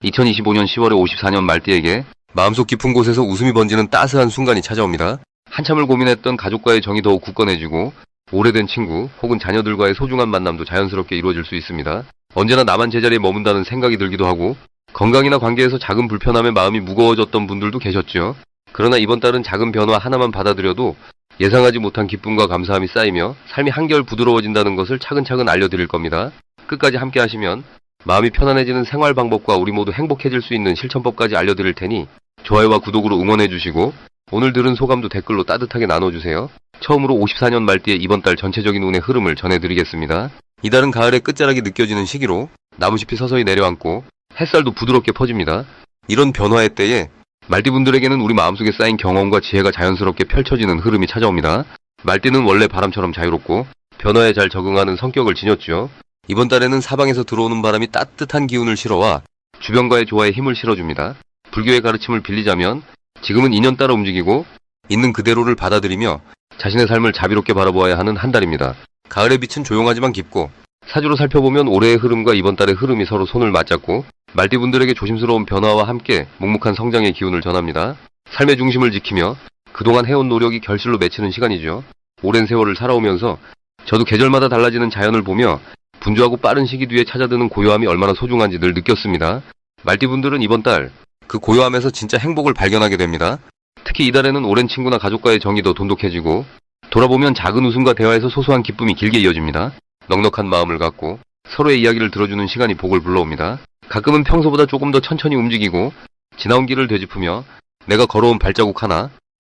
2025년 10월에 54년 말띠에게 마음속 깊은 곳에서 웃음이 번지는 따스한 순간이 찾아옵니다. 한참을 고민했던 가족과의 정이 더욱 굳건해지고 오래된 친구 혹은 자녀들과의 소중한 만남도 자연스럽게 이루어질 수 있습니다. 언제나 나만 제자리에 머문다는 생각이 들기도 하고 건강이나 관계에서 작은 불편함에 마음이 무거워졌던 분들도 계셨죠. 그러나 이번 달은 작은 변화 하나만 받아들여도 예상하지 못한 기쁨과 감사함이 쌓이며 삶이 한결 부드러워진다는 것을 차근차근 알려드릴 겁니다. 끝까지 함께 하시면 마음이 편안해지는 생활 방법과 우리 모두 행복해질 수 있는 실천법까지 알려드릴 테니 좋아요와 구독으로 응원해주시고 오늘 들은 소감도 댓글로 따뜻하게 나눠주세요. 처음으로 54년 말띠의 이번 달 전체적인 운의 흐름을 전해드리겠습니다. 이달은 가을의 끝자락이 느껴지는 시기로 나무잎이 서서히 내려앉고 햇살도 부드럽게 퍼집니다. 이런 변화의 때에 말띠분들에게는 우리 마음속에 쌓인 경험과 지혜가 자연스럽게 펼쳐지는 흐름이 찾아옵니다. 말띠는 원래 바람처럼 자유롭고 변화에 잘 적응하는 성격을 지녔죠. 이번 달에는 사방에서 들어오는 바람이 따뜻한 기운을 실어와 주변과의 조화에 힘을 실어줍니다. 불교의 가르침을 빌리자면 지금은 인연 따라 움직이고 있는 그대로를 받아들이며 자신의 삶을 자비롭게 바라보아야 하는 한 달입니다. 가을의 빛은 조용하지만 깊고 사주로 살펴보면 올해의 흐름과 이번 달의 흐름이 서로 손을 맞잡고 말띠분들에게 조심스러운 변화와 함께 묵묵한 성장의 기운을 전합니다. 삶의 중심을 지키며 그동안 해온 노력이 결실로 맺히는 시간이죠. 오랜 세월을 살아오면서 저도 계절마다 달라지는 자연을 보며 분주하고 빠른 시기 뒤에 찾아드는 고요함이 얼마나 소중한지 늘 느꼈습니다. 말띠분들은 이번 달 그 고요함에서 진짜 행복을 발견하게 됩니다. 특히 이달에는 오랜 친구나 가족과의 정이 더 돈독해지고 돌아보면 작은 웃음과 대화에서 소소한 기쁨이 길게 이어집니다. 넉넉한 마음을 갖고 서로의 이야기를 들어주는 시간이 복을 불러옵니다. 가끔은 평소보다 조금 더 천천히 움직이고 지나온 길을 되짚으며 내가 걸어온 발자국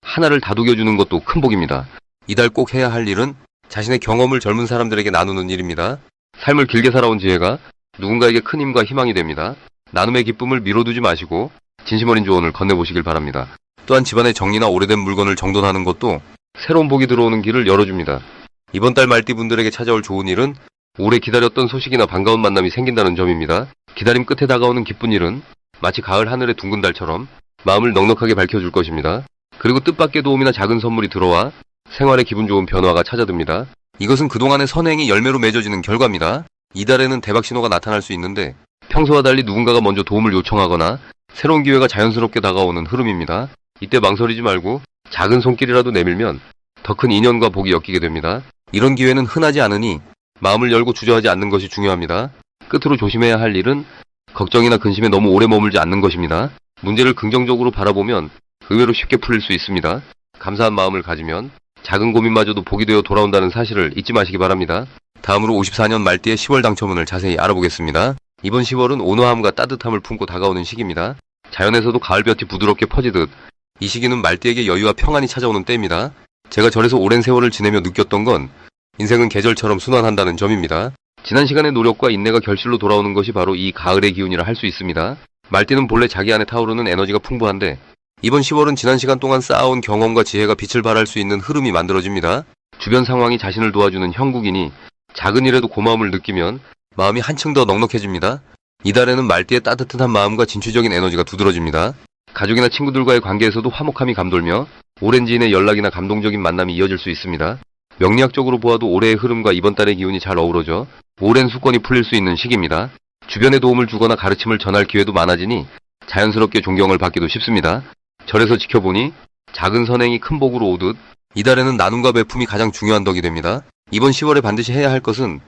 하나를 다독여주는 것도 큰 복입니다. 이달 꼭 해야 할 일은 자신의 경험을 젊은 사람들에게 나누는 일입니다. 삶을 길게 살아온 지혜가 누군가에게 큰 힘과 희망이 됩니다. 나눔의 기쁨을 미뤄두지 마시고 진심 어린 조언을 건네보시길 바랍니다. 또한 집안의 정리나 오래된 물건을 정돈하는 것도 새로운 복이 들어오는 길을 열어줍니다. 이번 달 말띠분들에게 찾아올 좋은 일은 오래 기다렸던 소식이나 반가운 만남이 생긴다는 점입니다. 기다림 끝에 다가오는 기쁜 일은 마치 가을 하늘의 둥근 달처럼 마음을 넉넉하게 밝혀줄 것입니다. 그리고 뜻밖의 도움이나 작은 선물이 들어와 생활에 기분 좋은 변화가 찾아듭니다. 이것은 그동안의 선행이 열매로 맺어지는 결과입니다. 이달에는 대박 신호가 나타날 수 있는데 평소와 달리 누군가가 먼저 도움을 요청하거나 새로운 기회가 자연스럽게 다가오는 흐름입니다. 이때 망설이지 말고 작은 손길이라도 내밀면 더 큰 인연과 복이 엮이게 됩니다. 이런 기회는 흔하지 않으니 마음을 열고 주저하지 않는 것이 중요합니다. 끝으로 조심해야 할 일은 걱정이나 근심에 너무 오래 머물지 않는 것입니다. 문제를 긍정적으로 바라보면 의외로 쉽게 풀릴 수 있습니다. 감사한 마음을 가지면 작은 고민마저도 복이 되어 돌아온다는 사실을 잊지 마시기 바랍니다. 다음으로 54년 말띠의 10월 당첨운을 자세히 알아보겠습니다. 이번 10월은 온화함과 따뜻함을 품고 다가오는 시기입니다. 자연에서도 가을볕이 부드럽게 퍼지듯 이 시기는 말띠에게 여유와 평안이 찾아오는 때입니다. 제가 절에서 오랜 세월을 지내며 느꼈던 건 인생은 계절처럼 순환한다는 점입니다. 지난 시간의 노력과 인내가 결실로 돌아오는 것이 바로 이 가을의 기운이라 할 수 있습니다. 말띠는 본래 자기 안에 타오르는 에너지가 풍부한데 이번 10월은 지난 시간 동안 쌓아온 경험과 지혜가 빛을 발할 수 있는 흐름이 만들어집니다. 주변 상황이 자신을 도와주는 형국이니 작은 일에도 고마움을 느끼면 마음이 한층 더 넉넉해집니다. 이달에는 말띠의 따뜻한 마음과 진취적인 에너지가 두드러집니다. 가족이나 친구들과의 관계에서도 화목함이 감돌며 오랜 지인의 연락이나 감동적인 만남이 이어질 수 있습니다. 명리학적으로 보아도 올해의 흐름과 이번 달의 기운이 잘 어우러져 오랜 숙권이 풀릴 수 있는 시기입니다. 주변에 도움을 주거나 가르침을 전할 기회도 많아지니 자연스럽게 존경을 받기도 쉽습니다. 절에서 지켜보니 작은 선행이 큰 복으로 오듯 이달에는 나눔과 배품이 가장 중요한 덕이 됩니다. 이번 10월에 반드시 해야 할 것은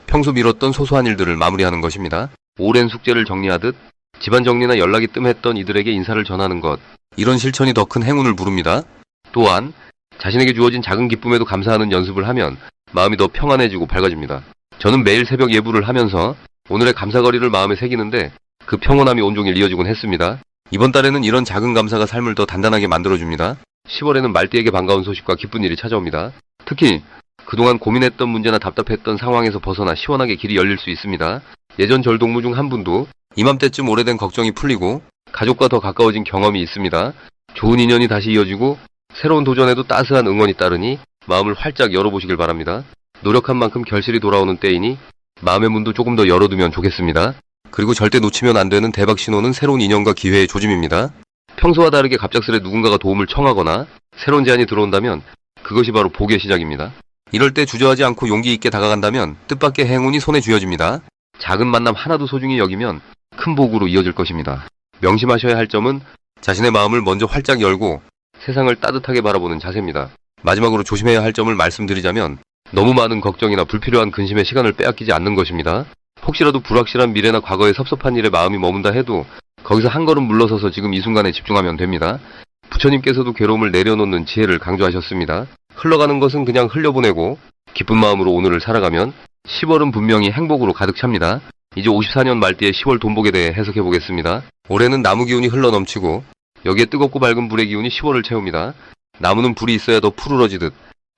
평소 미뤘던 소소한 일들을 마무리하는 것입니다. 오랜 숙제를 정리하듯 집안 정리나 연락이 뜸했던 이들에게 인사를 전하는 것, 이런 실천이 더 큰 행운을 부릅니다. 또한 자신에게 주어진 작은 기쁨에도 감사하는 연습을 하면 마음이 더 평안해지고 밝아집니다. 저는 매일 새벽 예불을 하면서 오늘의 감사거리를 마음에 새기는데 그 평온함이 온종일 이어지곤 했습니다. 이번 달에는 이런 작은 감사가 삶을 더 단단하게 만들어줍니다. 10월에는 말띠에게 반가운 소식과 기쁜 일이 찾아옵니다. 특히 그동안 고민했던 문제나 답답했던 상황에서 벗어나 시원하게 길이 열릴 수 있습니다. 예전 절 동무 중 한 분도 이맘때쯤 오래된 걱정이 풀리고 가족과 더 가까워진 경험이 있습니다. 좋은 인연이 다시 이어지고 새로운 도전에도 따스한 응원이 따르니 마음을 활짝 열어보시길 바랍니다. 노력한 만큼 결실이 돌아오는 때이니 마음의 문도 조금 더 열어두면 좋겠습니다. 그리고 절대 놓치면 안 되는 대박 신호는 새로운 인연과 기회의 조짐입니다. 평소와 다르게 갑작스레 누군가가 도움을 청하거나 새로운 제안이 들어온다면 그것이 바로 복의 시작입니다. 이럴 때 주저하지 않고 용기 있게 다가간다면 뜻밖의 행운이 손에 쥐어집니다. 작은 만남 하나도 소중히 여기면 큰 복으로 이어질 것입니다. 명심하셔야 할 점은 자신의 마음을 먼저 활짝 열고 세상을 따뜻하게 바라보는 자세입니다. 마지막으로 조심해야 할 점을 말씀드리자면 너무 많은 걱정이나 불필요한 근심에 시간을 빼앗기지 않는 것입니다. 혹시라도 불확실한 미래나 과거의 섭섭한 일에 마음이 머문다 해도 거기서 한 걸음 물러서서 지금 이 순간에 집중하면 됩니다. 부처님께서도 괴로움을 내려놓는 지혜를 강조하셨습니다. 흘러가는 것은 그냥 흘려보내고 기쁜 마음으로 오늘을 살아가면 10월은 분명히 행복으로 가득 찹니다. 이제 54년 말띠의 10월 돈복에 대해 해석해 보겠습니다. 올해는 나무 기운이 흘러넘치고 여기에 뜨겁고 밝은 불의 기운이 10월을 채웁니다. 나무는 불이 있어야 더 푸르러지듯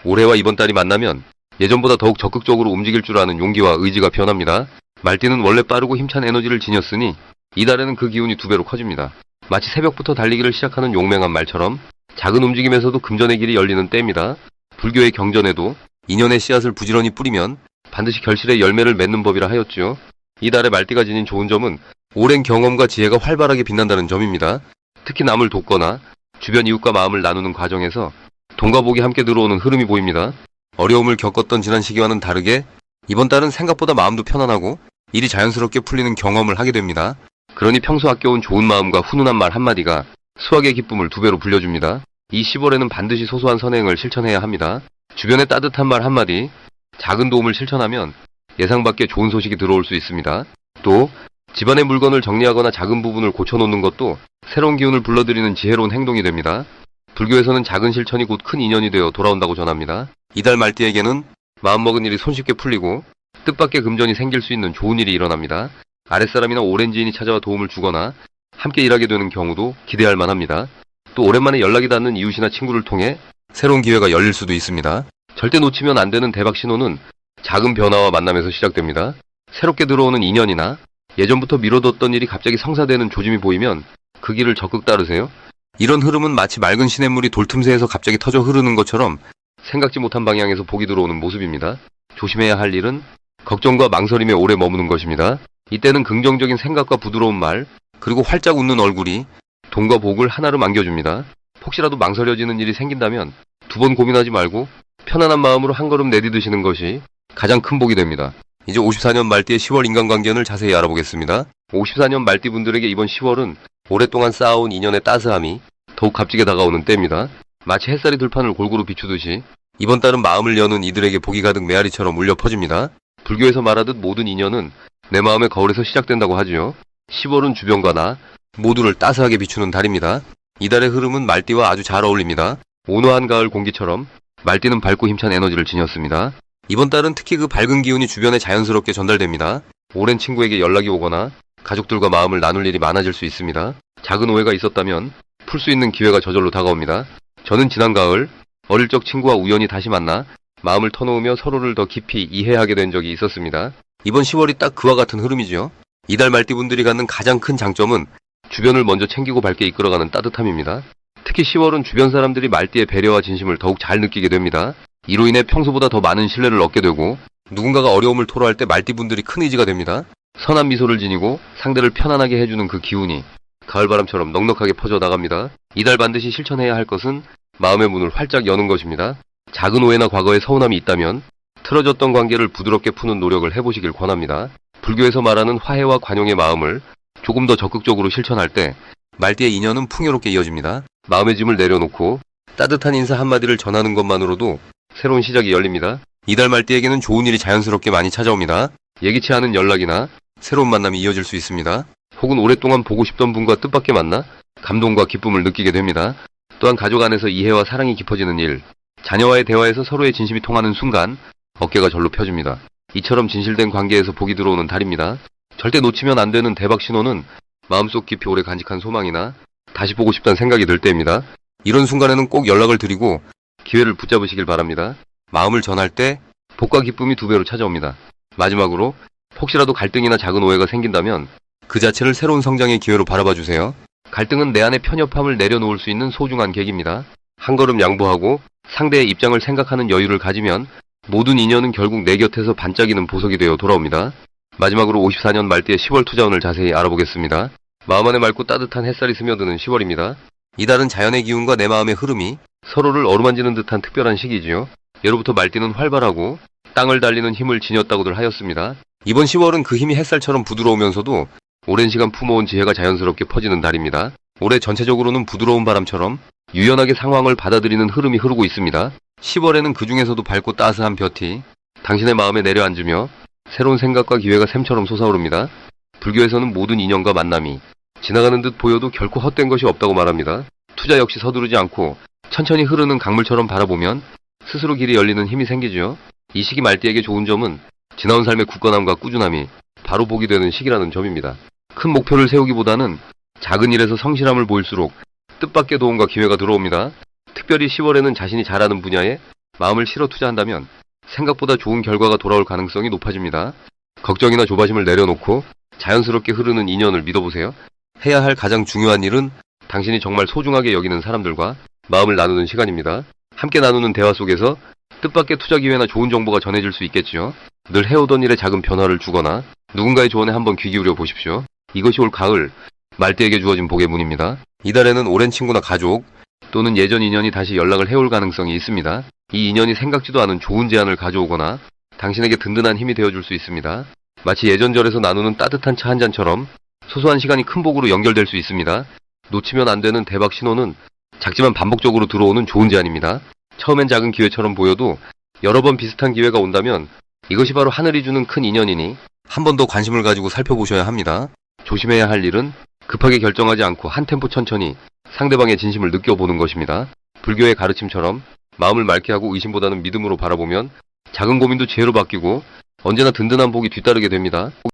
올해와 이번 달이 만나면 예전보다 더욱 적극적으로 움직일 줄 아는 용기와 의지가 변합니다. 말띠는 원래 빠르고 힘찬 에너지를 지녔으니 이달에는 그 기운이 2배로 커집니다. 마치 새벽부터 달리기를 시작하는 용맹한 말처럼 작은 움직임에서도 금전의 길이 열리는 때입니다. 불교의 경전에도 인연의 씨앗을 부지런히 뿌리면 반드시 결실의 열매를 맺는 법이라 하였지요. 이달의 말띠가 지닌 좋은 점은 오랜 경험과 지혜가 활발하게 빛난다는 점입니다. 특히 남을 돕거나 주변 이웃과 마음을 나누는 과정에서 돈과 복이 함께 들어오는 흐름이 보입니다. 어려움을 겪었던 지난 시기와는 다르게 이번 달은 생각보다 마음도 편안하고 일이 자연스럽게 풀리는 경험을 하게 됩니다. 그러니 평소 아껴온 좋은 마음과 훈훈한 말 한마디가 수확의 기쁨을 2배로 불려줍니다. 이 10월에는 반드시 소소한 선행을 실천해야 합니다. 주변에 따뜻한 말 한마디, 작은 도움을 실천하면 예상 밖의 좋은 소식이 들어올 수 있습니다. 또 집안의 물건을 정리하거나 작은 부분을 고쳐놓는 것도 새로운 기운을 불러들이는 지혜로운 행동이 됩니다. 불교에서는 작은 실천이 곧 큰 인연이 되어 돌아온다고 전합니다. 이달 말띠에게는 마음먹은 일이 손쉽게 풀리고 뜻밖의 금전이 생길 수 있는 좋은 일이 일어납니다. 아랫사람이나 오랜 지인이 찾아와 도움을 주거나 함께 일하게 되는 경우도 기대할 만합니다. 또 오랜만에 연락이 닿는 이웃이나 친구를 통해 새로운 기회가 열릴 수도 있습니다. 절대 놓치면 안 되는 대박 신호는 작은 변화와 만남에서 시작됩니다. 새롭게 들어오는 인연이나 예전부터 미뤄뒀던 일이 갑자기 성사되는 조짐이 보이면 그 길을 적극 따르세요. 이런 흐름은 마치 맑은 시냇물이 돌틈새에서 갑자기 터져 흐르는 것처럼 생각지 못한 방향에서 복이 들어오는 모습입니다. 조심해야 할 일은 걱정과 망설임에 오래 머무는 것입니다. 이때는 긍정적인 생각과 부드러운 말, 그리고 활짝 웃는 얼굴이 돈과 복을 하나로 안겨줍니다. 혹시라도 망설여지는 일이 생긴다면 2번 고민하지 말고 편안한 마음으로 한 걸음 내디드시는 것이 가장 큰 복이 됩니다. 이제 54년 말띠의 10월 인간관계를 자세히 알아보겠습니다. 54년 말띠 분들에게 이번 10월은 오랫동안 쌓아온 인연의 따스함이 더욱 값지게 다가오는 때입니다. 마치 햇살이 들판을 골고루 비추듯이 이번 달은 마음을 여는 이들에게 복이 가득 메아리처럼 울려 퍼집니다. 불교에서 말하듯 모든 인연은 내 마음의 거울에서 시작된다고 하지요. 10월은 주변과 나 모두를 따스하게 비추는 달입니다. 이달의 흐름은 말띠와 아주 잘 어울립니다. 온화한 가을 공기처럼 말띠는 밝고 힘찬 에너지를 지녔습니다. 이번 달은 특히 그 밝은 기운이 주변에 자연스럽게 전달됩니다. 오랜 친구에게 연락이 오거나 가족들과 마음을 나눌 일이 많아질 수 있습니다. 작은 오해가 있었다면 풀 수 있는 기회가 저절로 다가옵니다. 저는 지난 가을 어릴 적 친구와 우연히 다시 만나 마음을 터놓으며 서로를 더 깊이 이해하게 된 적이 있었습니다. 이번 10월이 딱 그와 같은 흐름이죠. 이달 말띠분들이 갖는 가장 큰 장점은 주변을 먼저 챙기고 밝게 이끌어가는 따뜻함입니다. 특히 10월은 주변 사람들이 말띠의 배려와 진심을 더욱 잘 느끼게 됩니다. 이로 인해 평소보다 더 많은 신뢰를 얻게 되고 누군가가 어려움을 토로할 때 말띠분들이 큰 의지가 됩니다. 선한 미소를 지니고 상대를 편안하게 해주는 그 기운이 가을바람처럼 넉넉하게 퍼져나갑니다. 이달 반드시 실천해야 할 것은 마음의 문을 활짝 여는 것입니다. 작은 오해나 과거의 서운함이 있다면 틀어졌던 관계를 부드럽게 푸는 노력을 해보시길 권합니다. 불교에서 말하는 화해와 관용의 마음을 조금 더 적극적으로 실천할 때 말띠의 인연은 풍요롭게 이어집니다. 마음의 짐을 내려놓고 따뜻한 인사 한마디를 전하는 것만으로도 새로운 시작이 열립니다. 이달 말띠에게는 좋은 일이 자연스럽게 많이 찾아옵니다. 예기치 않은 연락이나 새로운 만남이 이어질 수 있습니다. 혹은 오랫동안 보고 싶던 분과 뜻밖의 만나 감동과 기쁨을 느끼게 됩니다. 또한 가족 안에서 이해와 사랑이 깊어지는 일, 자녀와의 대화에서 서로의 진심이 통하는 순간 어깨가 절로 펴집니다. 이처럼 진실된 관계에서 복이 들어오는 달입니다. 절대 놓치면 안 되는 대박 신호는 마음속 깊이 오래 간직한 소망이나 다시 보고 싶다는 생각이 들 때입니다. 이런 순간에는 꼭 연락을 드리고 기회를 붙잡으시길 바랍니다. 마음을 전할 때 복과 기쁨이 2배로 찾아옵니다. 마지막으로 혹시라도 갈등이나 작은 오해가 생긴다면 그 자체를 새로운 성장의 기회로 바라봐 주세요. 갈등은 내 안의 편협함을 내려놓을 수 있는 소중한 계기입니다. 한 걸음 양보하고 상대의 입장을 생각하는 여유를 가지면 모든 인연은 결국 내 곁에서 반짝이는 보석이 되어 돌아옵니다. 마지막으로 54년 말띠의 10월 투자운을 자세히 알아보겠습니다. 마음 안에 맑고 따뜻한 햇살이 스며드는 10월입니다. 이달은 자연의 기운과 내 마음의 흐름이 서로를 어루만지는 듯한 특별한 시기지요. 예로부터 말띠는 활발하고 땅을 달리는 힘을 지녔다고들 하였습니다. 이번 10월은 그 힘이 햇살처럼 부드러우면서도 오랜 시간 품어온 지혜가 자연스럽게 퍼지는 달입니다. 올해 전체적으로는 부드러운 바람처럼 유연하게 상황을 받아들이는 흐름이 흐르고 있습니다. 10월에는 그 중에서도 밝고 따스한 볕이 당신의 마음에 내려앉으며 새로운 생각과 기회가 샘처럼 솟아오릅니다. 불교에서는 모든 인연과 만남이 지나가는 듯 보여도 결코 헛된 것이 없다고 말합니다. 투자 역시 서두르지 않고 천천히 흐르는 강물처럼 바라보면 스스로 길이 열리는 힘이 생기죠. 이 시기 말띠에게 좋은 점은 지나온 삶의 굳건함과 꾸준함이 바로 보기 되는 시기라는 점입니다. 큰 목표를 세우기보다는 작은 일에서 성실함을 보일수록 뜻밖의 도움과 기회가 들어옵니다. 특별히 10월에는 자신이 잘하는 분야에 마음을 실어 투자한다면 생각보다 좋은 결과가 돌아올 가능성이 높아집니다. 걱정이나 조바심을 내려놓고 자연스럽게 흐르는 인연을 믿어보세요. 해야 할 가장 중요한 일은 당신이 정말 소중하게 여기는 사람들과 마음을 나누는 시간입니다. 함께 나누는 대화 속에서 뜻밖의 투자 기회나 좋은 정보가 전해질 수 있겠지요. 늘 해오던 일에 작은 변화를 주거나 누군가의 조언에 한번 귀 기울여 보십시오. 이것이 올 가을 말띠에게 주어진 복의 문입니다. 이달에는 오랜 친구나 가족 또는 예전 인연이 다시 연락을 해올 가능성이 있습니다. 이 인연이 생각지도 않은 좋은 제안을 가져오거나 당신에게 든든한 힘이 되어줄 수 있습니다. 마치 예전절에서 나누는 따뜻한 차 한 잔처럼 소소한 시간이 큰 복으로 연결될 수 있습니다. 놓치면 안 되는 대박 신호는 작지만 반복적으로 들어오는 좋은 제안입니다. 처음엔 작은 기회처럼 보여도 여러 번 비슷한 기회가 온다면 이것이 바로 하늘이 주는 큰 인연이니 한 번 더 관심을 가지고 살펴보셔야 합니다. 조심해야 할 일은 급하게 결정하지 않고 한 템포 천천히 상대방의 진심을 느껴보는 것입니다. 불교의 가르침처럼 마음을 맑게 하고 의심보다는 믿음으로 바라보면 작은 고민도 지혜로 바뀌고 언제나 든든한 복이 뒤따르게 됩니다.